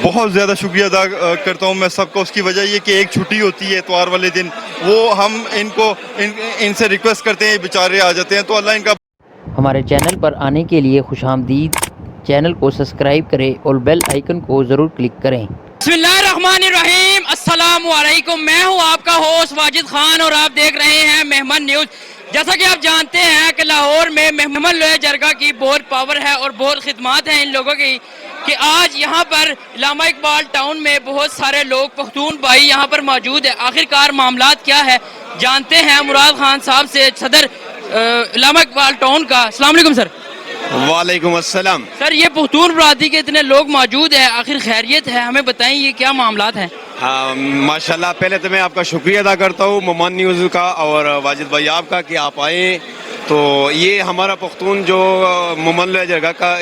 بہت زیادہ شکریہ ادا کرتا ہوں میں سب کا. اس کی وجہ یہ کہ ایک چھٹی ہوتی ہے اتوار والے دن, وہ ہم ان سے ریکویسٹ کرتے ہیں, بیچارے آ جاتے ہیں, تو اللہ ان کا. ہمارے چینل پر آنے کے لیے خوش آمدید. چینل کو سبسکرائب کریں اور بیل آئیکن کو ضرور کلک کریں. بسم اللہ الرحمن الرحیم. السلام علیکم. میں ہوں آپ کا ہوسٹ واجد خان اور آپ دیکھ رہے ہیں مہمن نیوز. جیسا کہ آپ جانتے ہیں کہ لاہور میں مہمن لوہے جرگہ کی بہت پاور ہے اور بہت خدمات ہیں ان لوگوں کی, کہ آج یہاں پر علامہ اقبال ٹاؤن میں بہت سارے لوگ پختون بھائی یہاں پر موجود ہیں. آخرکار معاملات کیا ہے جانتے ہیں مراد خان صاحب سے, صدر علامہ اقبال ٹاؤن کا. السلام علیکم سر. وعلیکم السلام. سر یہ پختون برادری کے اتنے لوگ موجود ہیں, آخر خیریت ہے؟ ہمیں بتائیں یہ کیا معاملات ہیں. ہاں ماشاءاللہ, پہلے تو میں آپ کا شکریہ ادا کرتا ہوں مہمان نیوز کا اور واجد بھائی آپ کا کہ آپ آئے. تو یہ ہمارا پختون جو مہمان لوہے جرگہ کا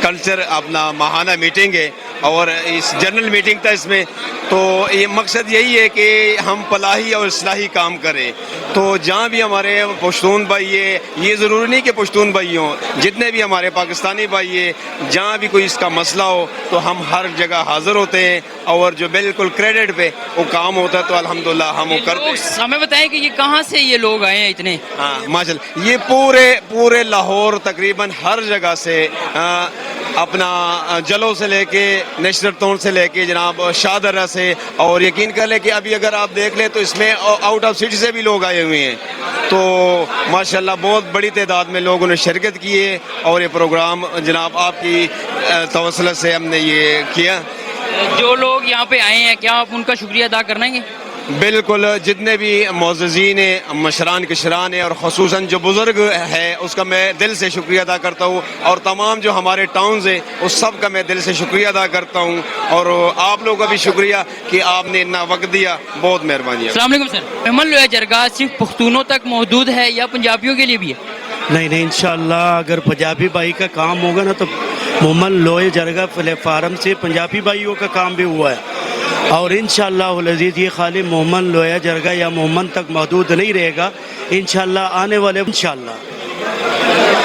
کلچر اپنا ماہانہ میٹنگ ہے اور اس جنرل میٹنگ تھا اس میں. تو یہ مقصد یہی ہے کہ ہم فلاحی اور اصلاحی کام کریں. تو جہاں بھی ہمارے پشتون بھائی ہے, یہ ضروری نہیں کہ پشتون بھائی ہوں, جتنے بھی ہمارے پاکستانی بھائی ہے, جہاں بھی کوئی اس کا مسئلہ ہو تو ہم ہر جگہ حاضر ہوتے ہیں اور جو بالکل کریڈٹ پہ وہ کام ہوتا ہے تو الحمدللہ ہم وہ کرتے ہیں. ہمیں بتائیں کہ یہ کہاں سے یہ لوگ آئے ہیں اتنے. ہاں ماشاءاللہ, یہ پورے لاہور تقریباً ہر جگہ سے, اپنا جلو سے لے کے نشتر تون سے لے کے جناب شاہدرہ سے, اور یقین کر لیں کہ ابھی اگر آپ دیکھ لیں تو اس میں آؤٹ آف سٹی سے بھی لوگ آئے ہوئے ہیں. تو ماشاءاللہ بہت بڑی تعداد میں لوگوں نے شرکت کی ہے اور یہ پروگرام جناب آپ کی توسط سے ہم نے یہ کیا. جو لوگ یہاں پہ آئے ہیں کیا آپ ان کا شکریہ ادا کریں گے؟ بالکل, جتنے بھی معززین ہیں, مشران کشران ہیں اور خصوصاً جو بزرگ ہے اس کا میں دل سے شکریہ ادا کرتا ہوں, اور تمام جو ہمارے ٹاؤنز ہیں اس سب کا میں دل سے شکریہ ادا کرتا ہوں, اور آپ لوگوں کا بھی شکریہ کہ آپ نے اتنا وقت دیا, بہت مہربانی ہے. السلام علیکم سر. مہمن لوہے جرگہ صرف پختونوں تک محدود ہے یا پنجابیوں کے لیے بھی ہے؟ نہیں انشاءاللہ اگر پنجابی بھائی کا کام ہوگا نا تو مہمن لوہے جرگہ پلیٹ فارم سے پنجابی بھائیوں کا کام بھی ہوا ہے, اور انشاءاللہ العزیز یہ خالی مہمن لوہے جرگہ یا مہمن تک محدود نہیں رہے گا انشاءاللہ آنے والے انشاءاللہ.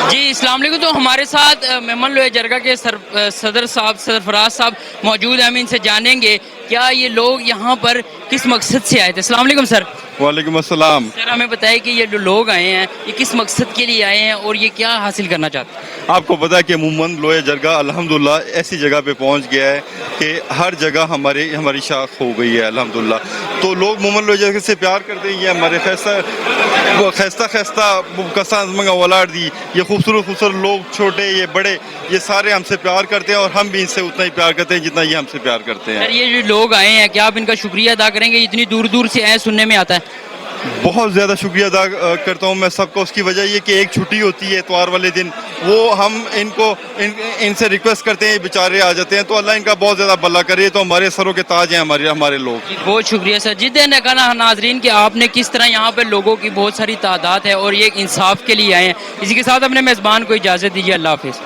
جی السلام علیکم. تو ہمارے ساتھ مہمن لوہے جرگہ کے صدر سرفراز صاحب موجود ہیں, ہم ان سے جانیں گے کیا یہ لوگ یہاں پر کس مقصد سے آئے تھے. السلام علیکم سر. وعلیکم السلام. سر ہمیں بتائیں کہ یہ جو لوگ آئے ہیں یہ کس مقصد کے لیے آئے ہیں اور یہ کیا حاصل کرنا چاہتے ہیں. آپ کو پتا ہے کہ مہمن لوہے جرگہ الحمدللہ ایسی جگہ پہ پہنچ گیا ہے کہ ہر جگہ ہماری شاخ ہو گئی ہے الحمدللہ. تو لوگ مہمن لوہے جرگہ سے پیار کرتے ہیں. یہ ہمارے خیستہ کسان منگا ولاڈ دی, یہ خوبصورت لوگ, چھوٹے یہ بڑے, یہ سارے ہم سے پیار کرتے ہیں اور ہم بھی ان سے اتنا ہی پیار کرتے ہیں جتنا یہ ہم سے پیار کرتے ہیں. سر یہ جو لوگ آئے ہیں کیا آپ ان کا شکریہ ادا کریں گے؟ اتنی دور دور سے آئے, سننے میں آتا ہے. بہت زیادہ شکریہ ادا کرتا ہوں میں سب کا. اس کی وجہ یہ کہ ایک چھٹی ہوتی ہے اتوار والے دن, وہ ہم ان سے ریکویسٹ کرتے ہیں, بیچارے آ جاتے ہیں, تو اللہ ان کا بہت زیادہ بھلا کرے. تو ہمارے سروں کے تاج ہیں ہمارے لوگ. بہت شکریہ سر. جی دیکھنے کا ناظرین کہ آپ نے کس طرح یہاں پہ لوگوں کی بہت ساری تعداد ہے اور یہ ایک انصاف کے لیے آئے ہیں. اسی کے ساتھ اپنے میزبان کو اجازت دیجیے. اللہ حافظ.